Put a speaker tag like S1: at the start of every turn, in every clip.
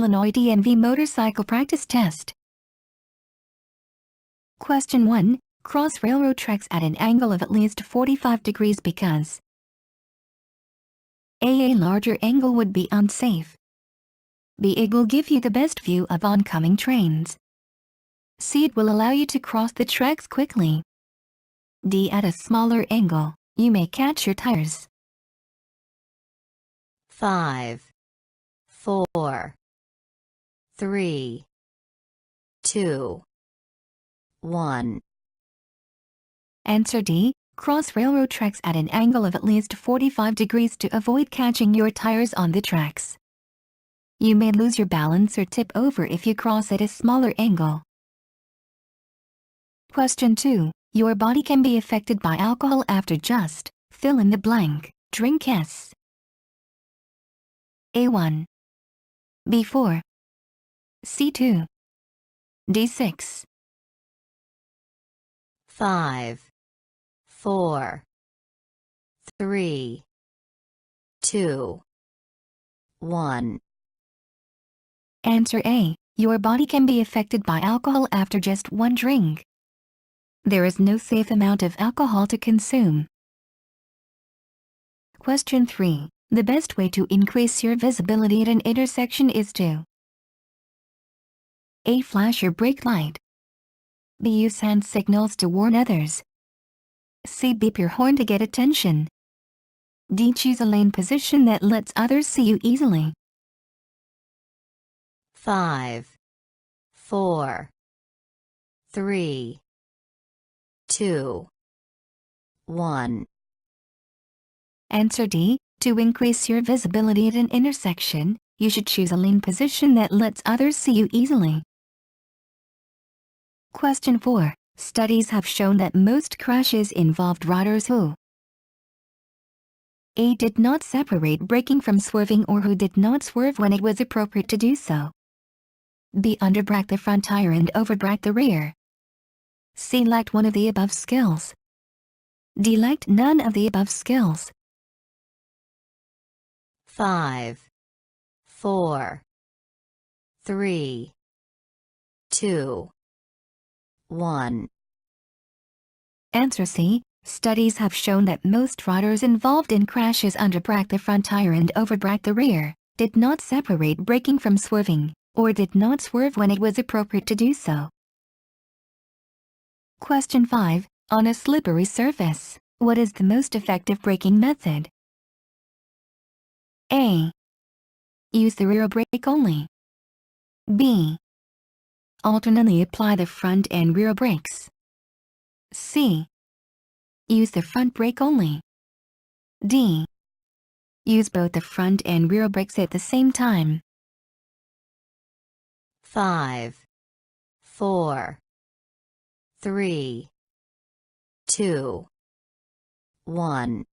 S1: Illinois DMV motorcycle practice test. Question 1. Cross railroad tracks at an angle of at least 45 degrees because A. A larger angle would be unsafe. B. It will give you the best view of oncoming trains. C. It will allow you to cross the tracks quickly. D. At a smaller angle, you may catch your tires.
S2: 5, 4, 3, 2, 1.
S1: Answer D. Cross railroad tracks at an angle of at least 45 degrees to avoid catching your tires on the tracks. You may lose your balance or tip over if you cross at a smaller angle. Question 2. Your body can be affected by alcohol after just fill in the blank. Drink S. A1, B4, C2, D6.
S2: 5, 4, 3, 2, 1.
S1: Answer A. Your body can be affected by alcohol after just one drink. There is no safe amount of alcohol to consume. Question 3. The best way to increase your visibility at an intersection is to A. Flash your brake light. B. Use hand signals to warn others. C. Beep your horn to get attention. D. Choose a lane position that lets others see you easily.
S2: 5, 4, 3, 2, 1.
S1: Answer D. To increase your visibility at an intersection, you should choose a lane position that lets others see you easily. Question 4. Studies have shown that most crashes involved riders who A. Did not separate braking from swerving or who did not swerve when it was appropriate to do so. B. Underbraked the front tire and overbraked the rear. C. Lacked one of the above skills. D. Lacked none of the above skills.
S2: 5, 4, 3, 2, 1.
S1: Answer C. Studies have shown that most riders involved in crashes underbraked the front tire and overbraked the rear, did not separate braking from swerving, or did not swerve when it was appropriate to do so. Question 5. On a slippery surface, what is the most effective braking method? A. Use the rear brake only. B. Alternately apply the front and rear brakes. C. Use the front brake only. D. Use both the front and rear brakes at the same time.
S2: 5, 4, 3, 2, 1.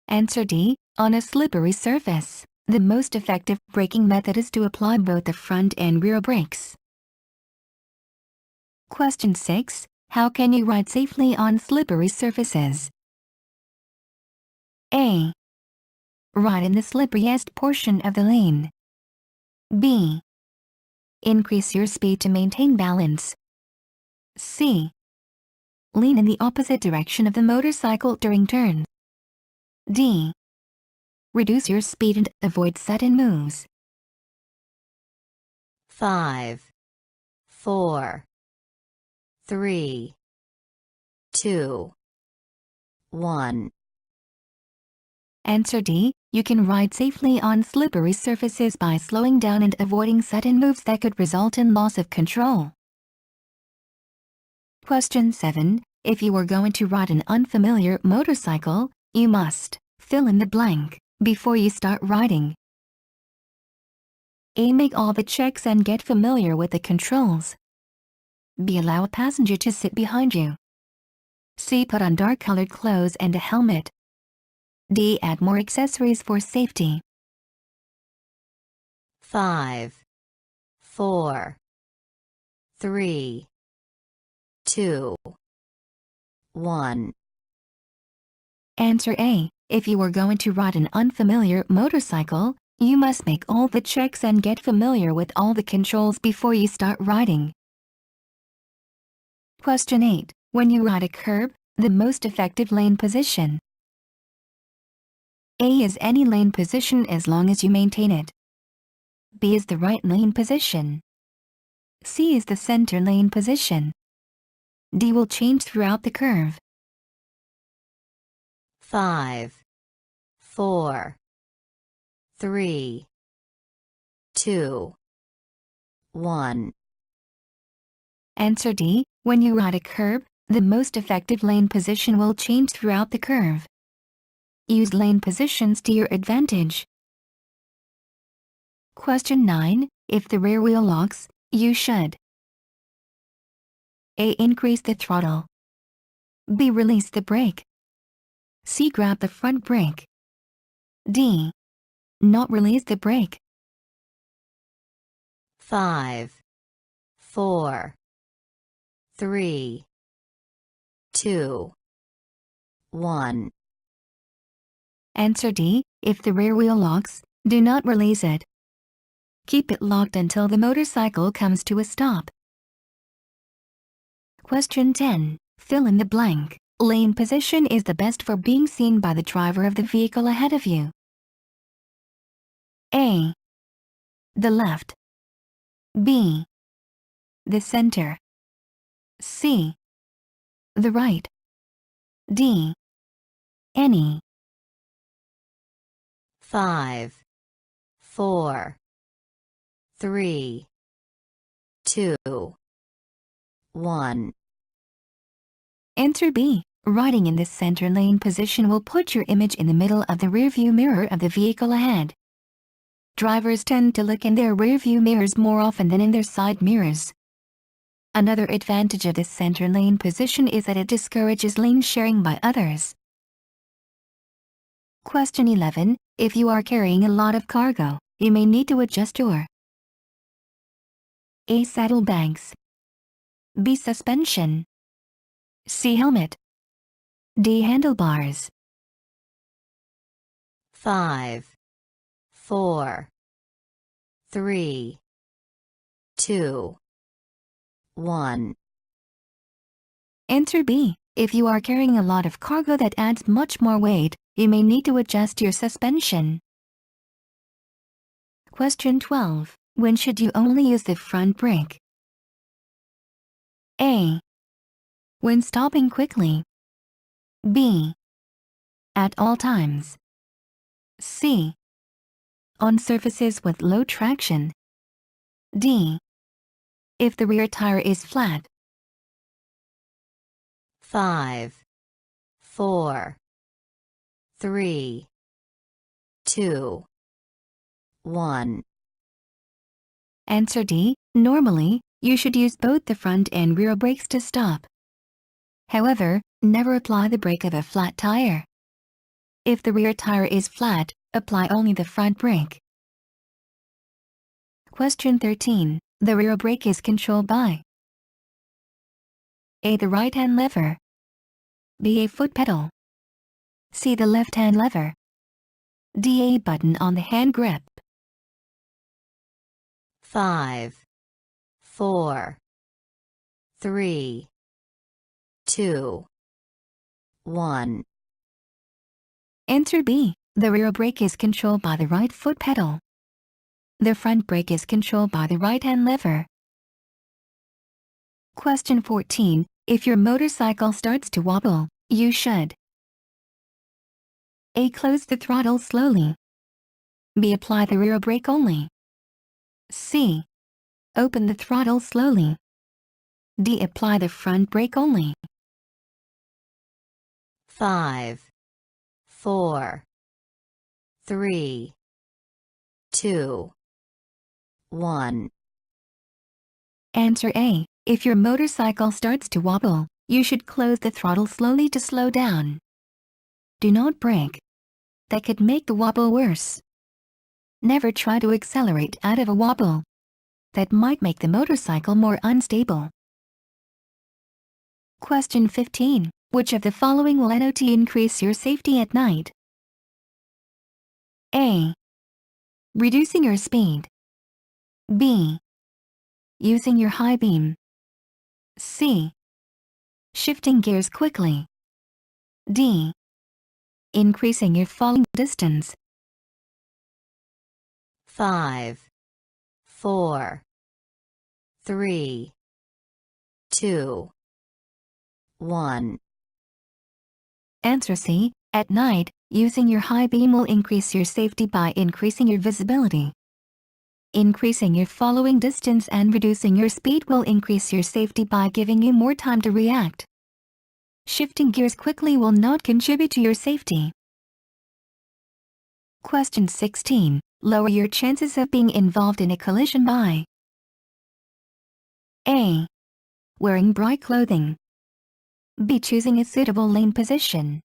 S1: Answer D. On a slippery surface, the most effective braking method is to apply both the front and rear brakes. Question 6. How can you ride safely on slippery surfaces? A. Ride in the slipperiest portion of the lane. B. Increase your speed to maintain balance. C. Lean in the opposite direction of the motorcycle during turns. D. Reduce your speed and avoid sudden moves.
S2: 5, 4, 3, 2, 1.
S1: Answer D. You can ride safely on slippery surfaces by slowing down and avoiding sudden moves that could result in loss of control. Question 7. If you are going to ride an unfamiliar motorcycle, you must fill in the blank before you start riding. A. Make all the checks and get familiar with the controls. B. Allow a passenger to sit behind you. C. Put on dark-colored clothes and a helmet. D. Add more accessories for safety.
S2: 5, 4, 3, 2, 1.
S1: Answer A. If you are going to ride an unfamiliar motorcycle, You must make all the checks and get familiar with all the controls before you start riding. Question 8. When you ride a curb, the most effective lane position. A is any lane position as long as you maintain it. B is the right lane position. C is the center lane position. D will change throughout the curve.
S2: 5, 4, 3, 2, 1.
S1: Answer D. When you ride a curb, the most effective lane position will change throughout the curve. Use lane positions to your advantage. Question 9. If the rear wheel locks, you should A. Increase the throttle. B. Release the brake. C. Grab the front brake. D. Not release the brake.
S2: 5, 4, 3, 2, 1.
S1: Answer D. If the rear wheel locks, do not release it. Keep it locked until the motorcycle comes to a stop. Question 10. Fill in the blank. Lane position is the best for being seen by the driver of the vehicle ahead of you. A. The left. B. The center. C. The right. D. Any.
S2: 5, 4, 3, 2, 1.
S1: Answer B. Riding in the center lane position will put your image in the middle of the rearview mirror of the vehicle ahead. Drivers tend to look in their rearview mirrors more often than in their side mirrors. Another advantage of the center lane position is that it discourages lane sharing by others. Question 11. If you are carrying a lot of cargo, you may need to adjust your A. Saddlebags. B. Suspension. C. Helmet. D. Handlebars.
S2: 5, 4, 3, 2, 1.
S1: Answer B. If you are carrying a lot of cargo that adds much more weight, you may need to adjust your suspension. Question 12. When should you only use the front brake? A. When stopping quickly. B. At all times. C. On surfaces with low traction. D. If the rear tire is flat.
S2: 5, 4, 3, 2, 1.
S1: Answer D. Normally, you should use both the front and rear brakes to stop. However, never apply the brake of a flat tire. If the rear tire is flat, apply only the front brake. Question 13. The rear brake is controlled by A. The right-hand lever. B. A foot pedal. C. The left-hand lever. D. A button on the hand grip.
S2: 5, 4, 3, 2, 1.
S1: Answer B. The rear brake is controlled by the right foot pedal. The front brake is controlled by the right-hand lever. Question 14. If your motorcycle starts to wobble, you should A. Close the throttle slowly. B. Apply the rear brake only. C. Open the throttle slowly. D. Apply the front brake only.
S2: 5, 4, 3, 2, 1.
S1: Answer A. If your motorcycle starts to wobble, you should close the throttle slowly to slow down. Do not brake. That could make the wobble worse. Never try to accelerate out of a wobble. That might make the motorcycle more unstable. Question 15. Which of the following will not increase your safety at night? A. Reducing your speed. B. Using your high beam. C. Shifting gears quickly. D. Increasing your falling distance.
S2: 5, 4, 3, 2, 1.
S1: Answer C. At night, using your high beam will increase your safety by increasing your visibility. Increasing your following distance and reducing your speed will increase your safety by giving you more time to react. Shifting gears quickly will not contribute to your safety. Question 16. Lower your chances of being involved in a collision by A. Wearing bright clothing. B. Choosing a suitable lane position.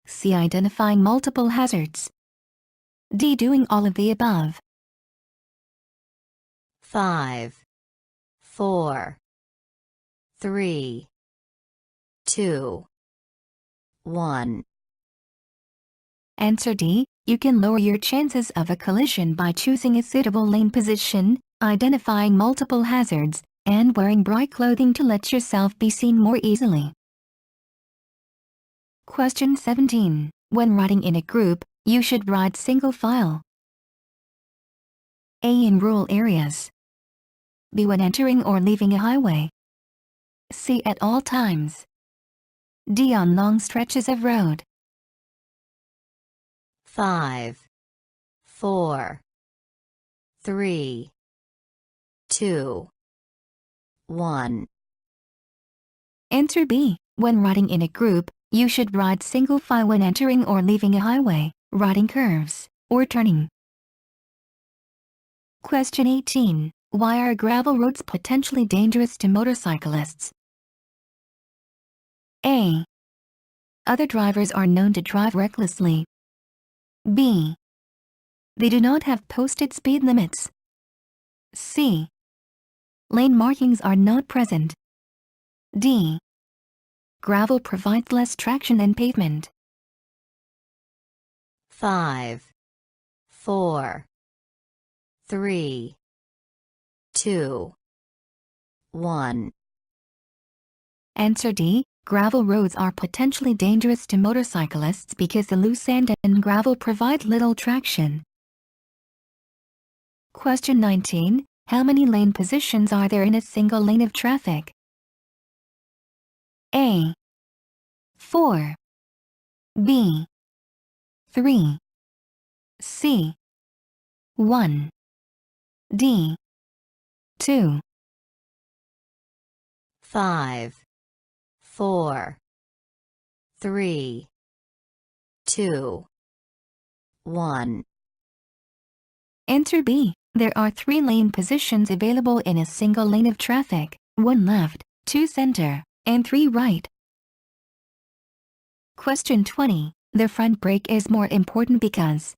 S1: C. Identifying multiple hazards. D. Doing all of the above.
S2: 5, 4, 3, 2, 1.
S1: Answer D. You can lower your chances of a collision by choosing a suitable lane position, identifying multiple hazards, and wearing bright clothing to let yourself be seen more easily. Question 17. When riding in a group, you should ride single file. A. In rural areas. B. When entering or leaving a highway. C. At all times. D. On long stretches of road.
S2: 5, 4, 3, 2, 1.
S1: Answer B. When riding in a group, you should ride single file when entering or leaving a highway, riding curves, or turning. Question 18. Why are gravel roads potentially dangerous to motorcyclists? A. Other drivers are known to drive recklessly. B. They do not have posted speed limits. C. Lane markings are not present. D. Gravel provides less traction than pavement.
S2: 5, 4, 3, 2, 1.
S1: Answer D. Gravel roads are potentially dangerous to motorcyclists because the loose sand and gravel provide little traction. Question 19. How many lane positions are there in a single lane of traffic? A. 4. B. 3. C. 1. D. 2.
S2: 5, 4, 3, 2, 1.
S1: Answer B. There are 3 lane positions available in a single lane of traffic, 1 left, 2 center, and 3 right. Question 20. The front brake is more important because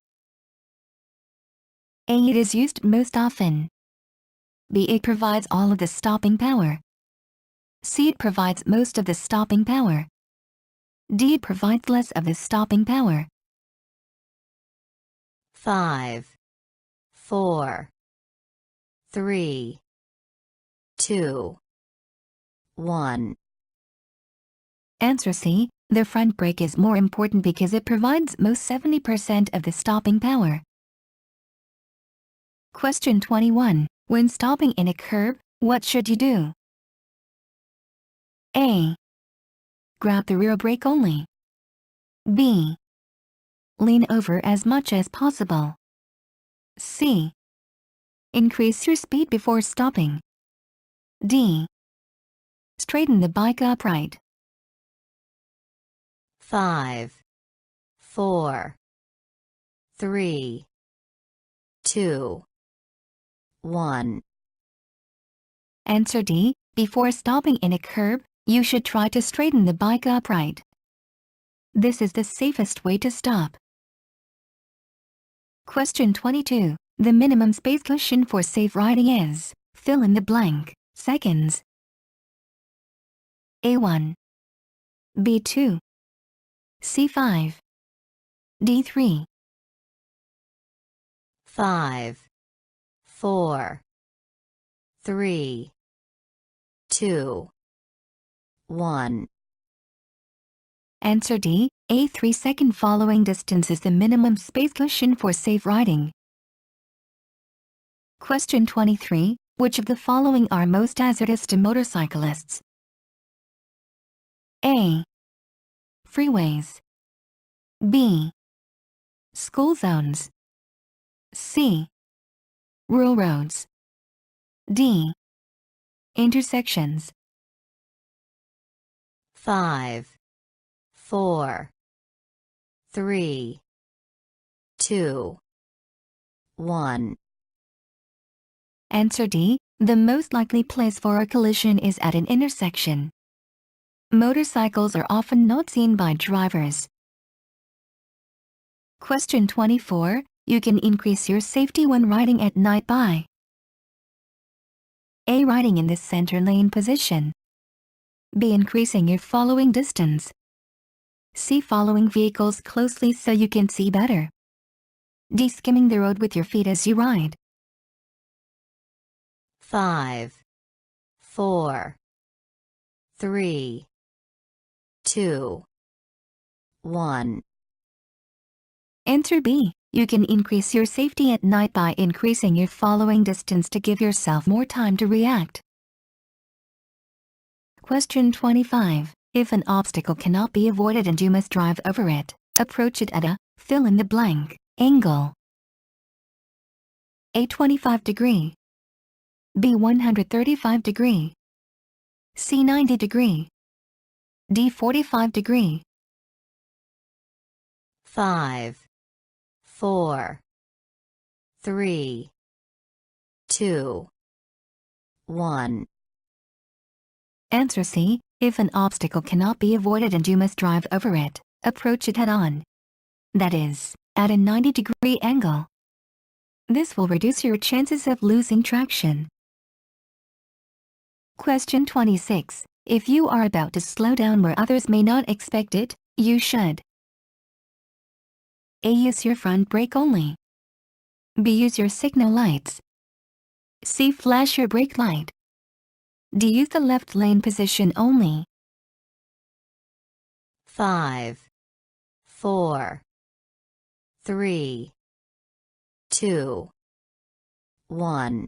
S1: A. It is used most often. B. It provides all of the stopping power. C. It provides most of the stopping power. D. It provides less of the stopping power.
S2: 5, 4, 3, 2, 1.
S1: Answer C. The front brake is more important because it provides most 70% of the stopping power. Question 21. When stopping in a curb, what should you do? A. Grab the rear brake only. B. Lean over as much as possible. C. Increase your speed before stopping. D. Straighten the bike upright.
S2: 5, 4, 3, 2, 1.
S1: Answer D. Before stopping in a curb, you should try to straighten the bike upright. This is the safest way to stop. Question 22. The minimum space cushion for safe riding is, fill in the blank, seconds. A1. B2. C5. D3.
S2: 5, 4, 3, 2, 1.
S1: Answer D. A 3-second following distance is the minimum space cushion for safe riding. Question 23. Which of the following are most hazardous to motorcyclists? A. Freeways. B. School zones. C. Rural roads. D. Intersections.
S2: 5, 4, 3, 2, 1.
S1: Answer D. The most likely place for a collision is at an intersection. Motorcycles are often not seen by drivers. Question 24. You can increase your safety when riding at night by A. Riding in the center lane position. B. Increasing your following distance. C. Following vehicles closely so you can see better. D. Skimming the road with your feet as you ride.
S2: 5, 4, 3, 2, 1.
S1: Answer B. You can increase your safety at night by increasing your following distance to give yourself more time to react. Question 25. If an obstacle cannot be avoided and you must drive over it, approach it at a fill in the blank angle. A. 25 degree. B. 135 degree. C. 90 degree. D. 45 degree.
S2: 5, 4, 3, 2, 1.
S1: Answer C. If an obstacle cannot be avoided and you must drive over it, approach it head-on. That is, at a 90-degree angle. This will reduce your chances of losing traction. Question 26. If you are about to slow down where others may not expect it, you should A. Use your front brake only. B. Use your signal lights. C. Flash your brake light. D. Use the left lane position only.
S2: 5, 4, 3, 2, 1.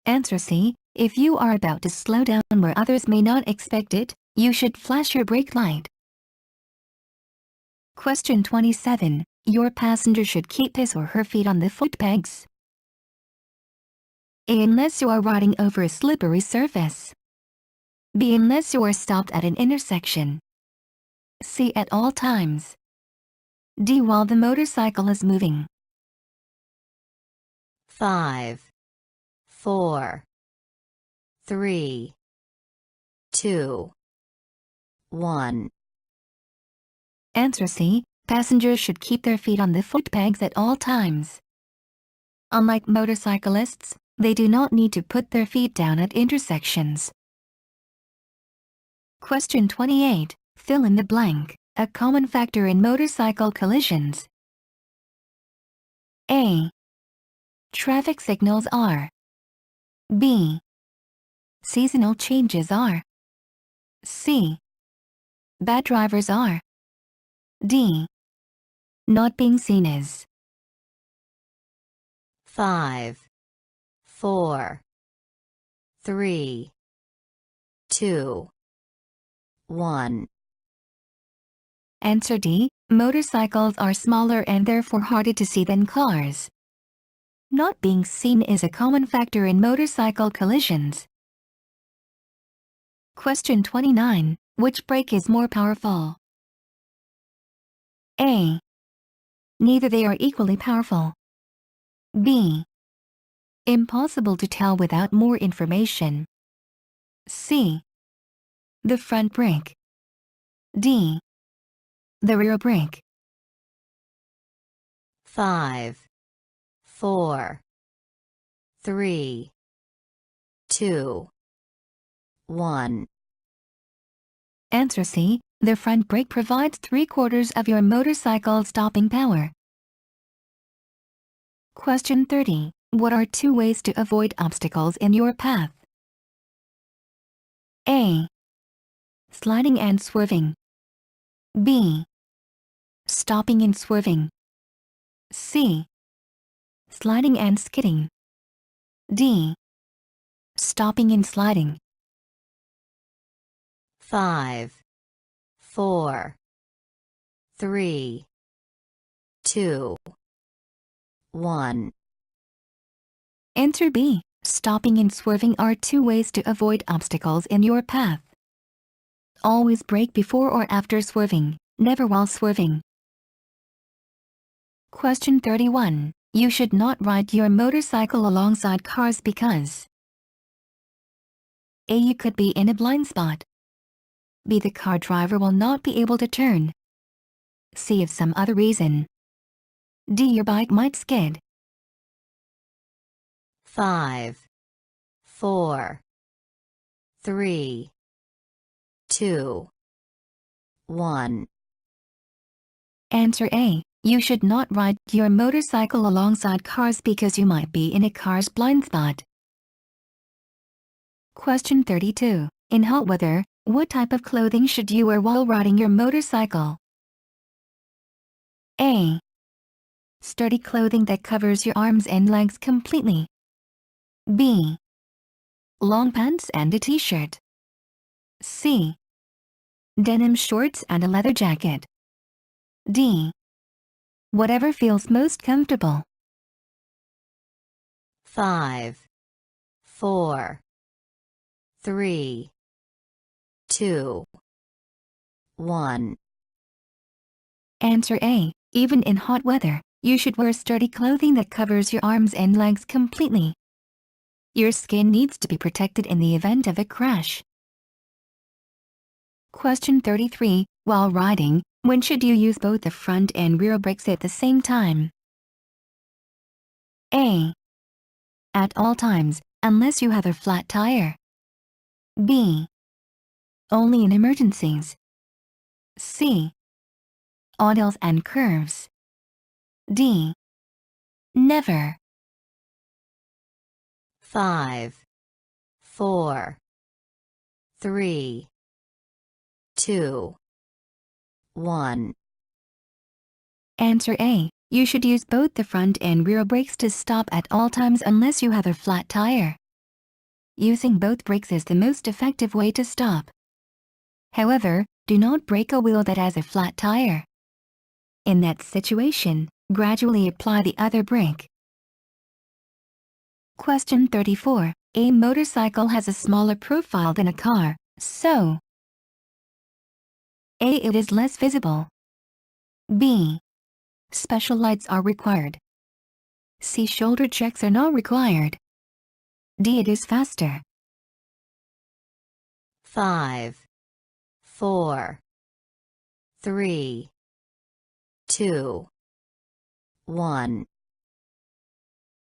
S1: Answer C. If you are about to slow down where others may not expect it, you should flash your brake light. Question 27. Your passenger should keep his or her feet on the footpegs. A. Unless you are riding over a slippery surface. B. Unless you are stopped at an intersection. C. At all times. D. While the motorcycle is moving.
S2: 5, 4, 3, 2, 1.
S1: Answer C. Passengers should keep their feet on the footpegs at all times. Unlike motorcyclists, they do not need to put their feet down at intersections. Question 28. Fill in the blank. A common factor in motorcycle collisions. A. Traffic signals are. B. Seasonal changes are. C. Bad drivers are. D. Not being seen is.
S2: 5, 4, 3, 2, 1.
S1: Answer D. Motorcycles are smaller and therefore harder to see than cars. Not being seen is a common factor in motorcycle collisions. Question 29. Which brake is more powerful? A. Neither they are equally powerful. B. Impossible to tell without more information. C. The front brake. D. The rear brake.
S2: 5, 4, 3, 2, 1.
S1: Answer C. The front brake provides 3/4 of your motorcycle's stopping power. Question 30. What are two ways to avoid obstacles in your path? A. Sliding and swerving. B. Stopping and swerving. C. Sliding and skidding. D. Stopping and sliding.
S2: 5, 4, 3, 2, 1.
S1: Answer B. Stopping and swerving are two ways to avoid obstacles in your path. Always brake before or after swerving, never while swerving. Question 31. You should not ride your motorcycle alongside cars because A. You could be in a blind spot. B. The car driver will not be able to turn. C. If some other reason. D. Your bike might skid.
S2: 5, 4, 3, 2, 1.
S1: Answer A. You should not ride your motorcycle alongside cars because you might be in a car's blind spot. Question 32. In hot weather, what type of clothing should you wear while riding your motorcycle? A. Sturdy clothing that covers your arms and legs completely. B. Long pants and a t-shirt. C. Denim shorts and a leather jacket. D. Whatever feels most comfortable.
S2: 5, 4, 3, 2, 1.
S1: Answer A. Even in hot weather, you should wear sturdy clothing that covers your arms and legs completely. Your skin needs to be protected in the event of a crash. Question 33. While riding, when should you use both the front and rear brakes at the same time? A. At all times, unless you have a flat tire. B. Only in emergencies. C. On hills and curves. D. Never.
S2: 5, 4, 3, 2, 1.
S1: Answer A. You should use both the front and rear brakes to stop at all times unless you have a flat tire. Using both brakes is the most effective way to stop. However, do not brake a wheel that has a flat tire. In that situation, gradually apply the other brake. Question 34. A motorcycle has a smaller profile than a car, so A. It is less visible. B. Special lights are required. C. Shoulder checks are not required. D. It is faster.
S2: 5, 4, 3, 2, 1.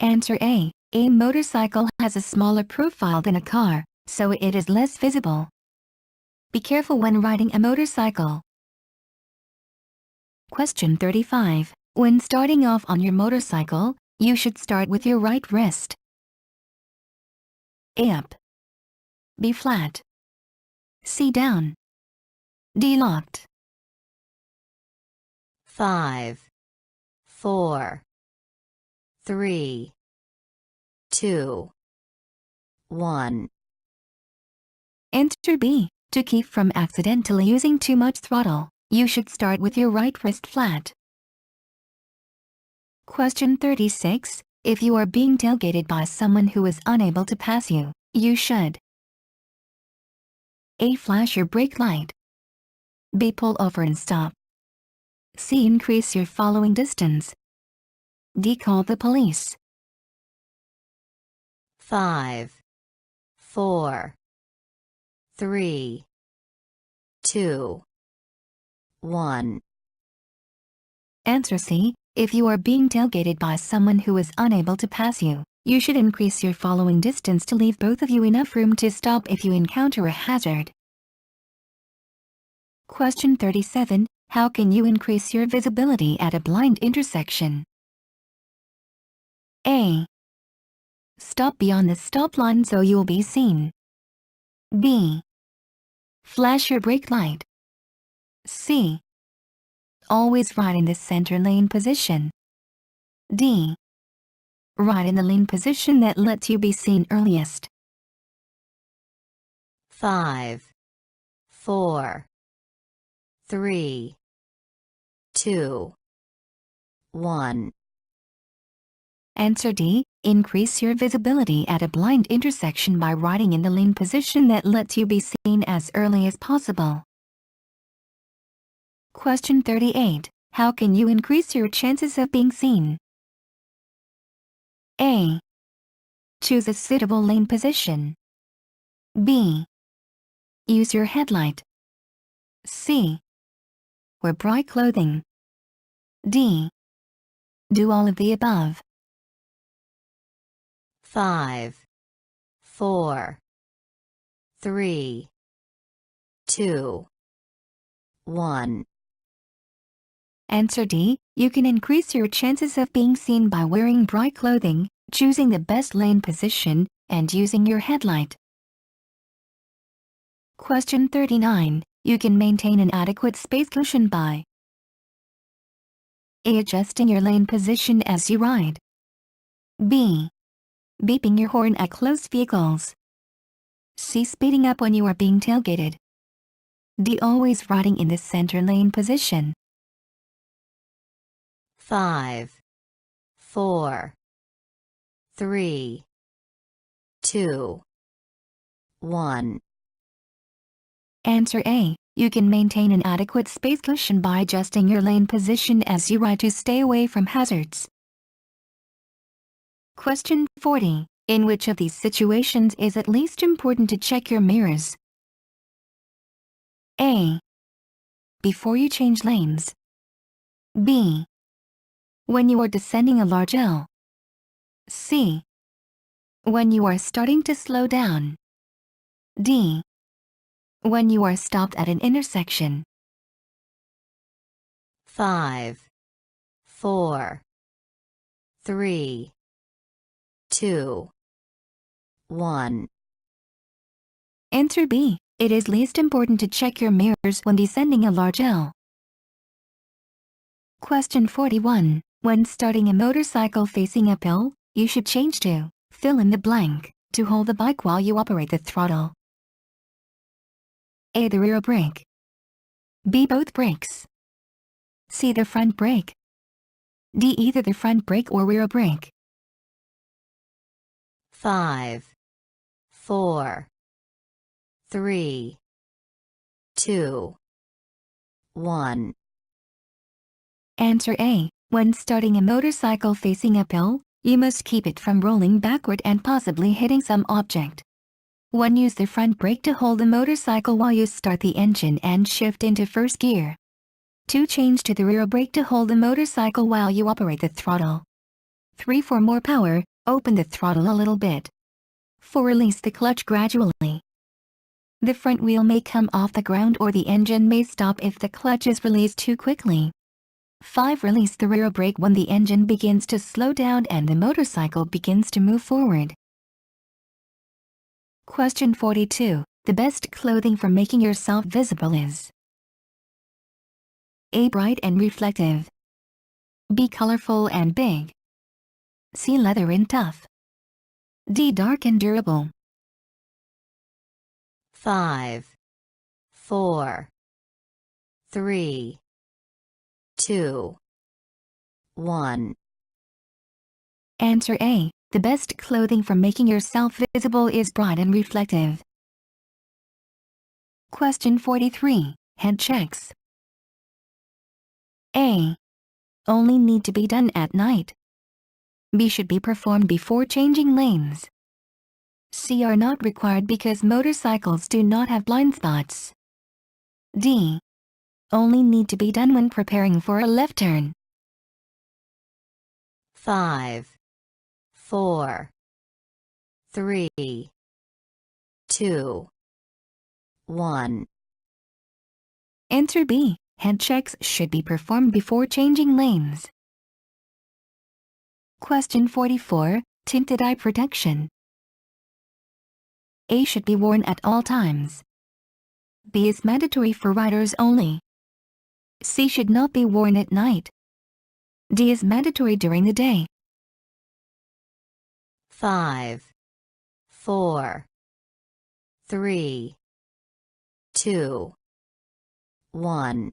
S1: Answer A. A motorcycle has a smaller profile than a car, so it is less visible. Be careful when riding a motorcycle. Question 35. When starting off on your motorcycle, you should start with your right wrist. A. Up. B. Flat. C. Down. D. Locked.
S2: 5, 4, 3, 2, 1.
S1: Answer B. To keep from accidentally using too much throttle, you should start with your right wrist flat. Question 36. If you are being tailgated by someone who is unable to pass you, you should A. Flash your brake light. B. Pull over and stop. C. Increase your following distance. D. Call the police.
S2: 5, 4, 3, 2, 1.
S1: Answer C. If you are being tailgated by someone who is unable to pass you, you should increase your following distance to leave both of you enough room to stop if you encounter a hazard. Question 37. How can you increase your visibility at a blind intersection? A. Stop beyond the stop line so you'll be seen. B. Flash your brake light. C. Always ride in the center lane position. D. Ride in the lane position that lets you be seen earliest.
S2: 5, 4, 3, 2, 1.
S1: Answer D. Increase your visibility at a blind intersection by riding in the lane position that lets you be seen as early as possible. Question 38. How can you increase your chances of being seen? A. Choose a suitable lane position. B. Use your headlight. C. Wear bright clothing. D. Do all of the above.
S2: 5, 4, 3, 2, 1.
S1: Answer D. You can increase your chances of being seen by wearing bright clothing, choosing the best lane position, and using your headlight. Question 39. You can maintain an adequate space cushion by A. Adjusting your lane position as you ride. B. Beeping your horn at close vehicles. C. Speeding up when you are being tailgated. D. Always riding in the center lane position.
S2: 5, 4, 3, 2, 1.
S1: Answer A. You can maintain an adequate space cushion by adjusting your lane position as you ride to stay away from hazards. Question 40. In which of these situations is it least important to check your mirrors? A. Before you change lanes. B. When you are descending a large hill. C. When you are starting to slow down. D. When you are stopped at an intersection.
S2: 5, 4, 3, 2, 1.
S1: Answer B. It is least important to check your mirrors when descending a large hill. Question 41. When starting a motorcycle facing uphill, you should change to fill in the blank to hold the bike while you operate the throttle. A. The rear brake. B. Both brakes. C. The front brake. D. Either the front brake or rear brake.
S2: 5, 4, 3, 2, 1.
S1: Answer A. When starting a motorcycle facing uphill, you must keep it from rolling backward and possibly hitting some object. 1. Use the front brake to hold the motorcycle while you start the engine and shift into first gear. 2. Change to the rear brake to hold the motorcycle while you operate the throttle. 3. For more power, open the throttle a little bit. 4. Release the clutch gradually. The front wheel may come off the ground or the engine may stop if the clutch is released too quickly. 5. Release the rear brake when the engine begins to slow down and the motorcycle begins to move forward. Question 42. The best clothing for making yourself visible is A. Bright and reflective. B. Colorful and big. C. Leather and tough. D. Dark and durable.
S2: 5, 4, 3, 2, 1.
S1: Answer A. The best clothing for making yourself visible is bright and reflective. Question 43. Head checks. A. Only need to be done at night. B. Should be performed before changing lanes. C. Are not required because motorcycles do not have blind spots. D. Only need to be done when preparing for a left turn.
S2: 5, 4, 3, 2, 1.
S1: Answer B. Head checks should be performed before changing lanes. Question 44. Tinted eye protection. A should be worn at all times. B is mandatory for riders only. C should not be worn at night. D is mandatory during the day.
S2: 5, 4, 3, 2, 1.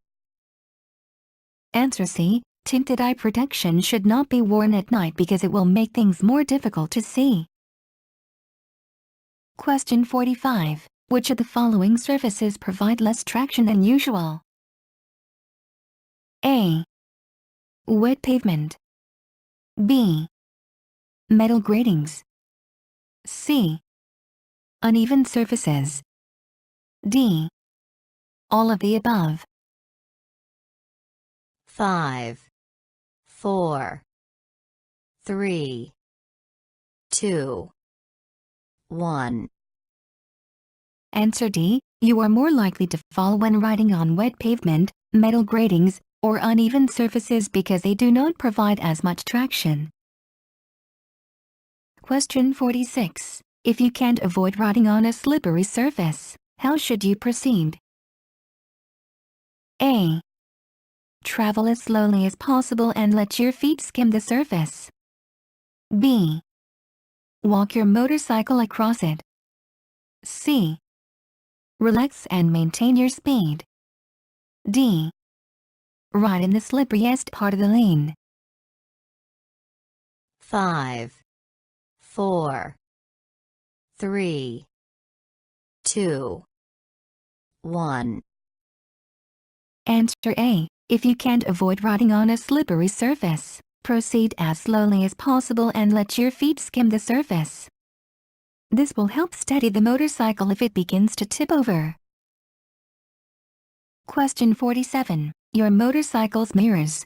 S1: Answer C. Tinted eye protection should not be worn at night because it will make things more difficult to see. Question 45. Which of the following surfaces provide less traction than usual? A. Wet pavement. B. Metal gratings. C. Uneven surfaces. D. All of the above.
S2: 5, 4, 3, 2, 1.
S1: Answer D. You are more likely to fall when riding on wet pavement, metal gratings, or uneven surfaces because they do not provide as much traction. Question 46. If you can't avoid riding on a slippery surface, how should you proceed? A. Travel as slowly as possible and let your feet skim the surface. B. Walk your motorcycle across it. C. Relax and maintain your speed. D. Ride in the slipperiest part of the lane.
S2: 5, 4, 3, 2, 1.
S1: Answer A. If you can't avoid riding on a slippery surface, proceed as slowly as possible and let your feet skim the surface. This will help steady the motorcycle if it begins to tip over. Question 47. Your motorcycle's mirrors.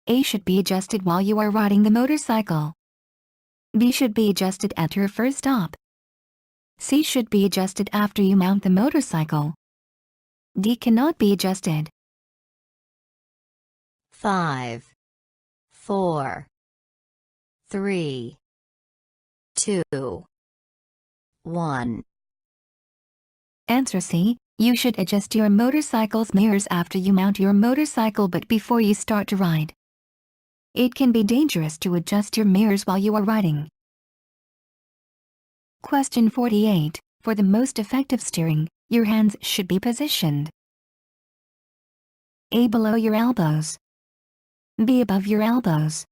S1: A should be adjusted while you are riding the motorcycle. B should be adjusted at your first stop. C should be adjusted after you mount the motorcycle. D cannot be adjusted.
S2: 5, 4, 3, 2, 1.
S1: Answer C. You should adjust your motorcycle's mirrors after you mount your motorcycle but before you start to ride. It can be dangerous to adjust your mirrors while you are riding. Question 48. For the most effective steering, your hands should be positioned. A. Below your elbows. B. Above your elbows.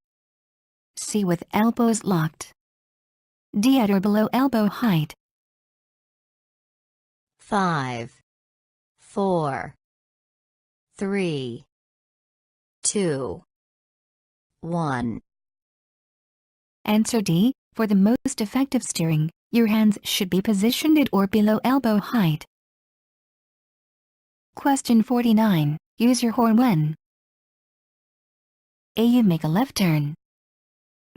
S1: C. With elbows locked. D. At or below elbow height.
S2: 5, 4, 3, 2, 1.
S1: Answer D. For the most effective steering, your hands should be positioned at or below elbow height. Question 49. Use your horn when A. You make a left turn.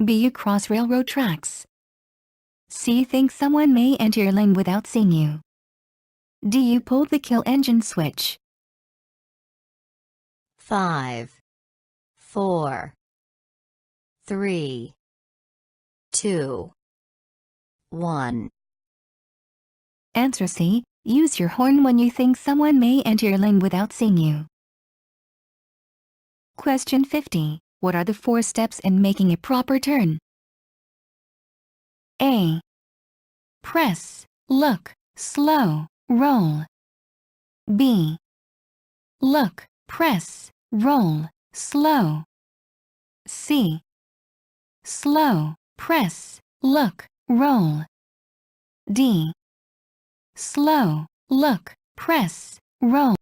S1: B. You cross railroad tracks. C. You think someone may enter your lane without seeing you. D. You pull the kill engine switch.
S2: 5, 4, 3, 2, 1.
S1: Answer C. Use your horn when you think someone may enter your lane without seeing you. Question 50. What are the 4 steps in making a proper turn? A. Press, look, slow, roll. B. Look, press, roll, slow. C. Slow, press, look, roll. D. Slow, look, press, roll.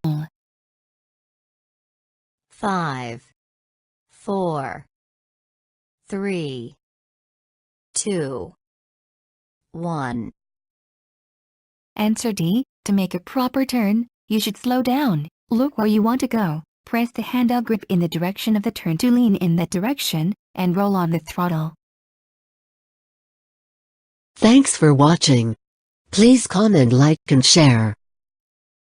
S2: 5, 4, 3, 2, 1.
S1: Answer D. To make a proper turn, you should slow down, look where you want to go, press the handle grip in the direction of the turn to lean in that direction, and roll on the throttle.
S3: Thanks for watching. Please comment, like and share.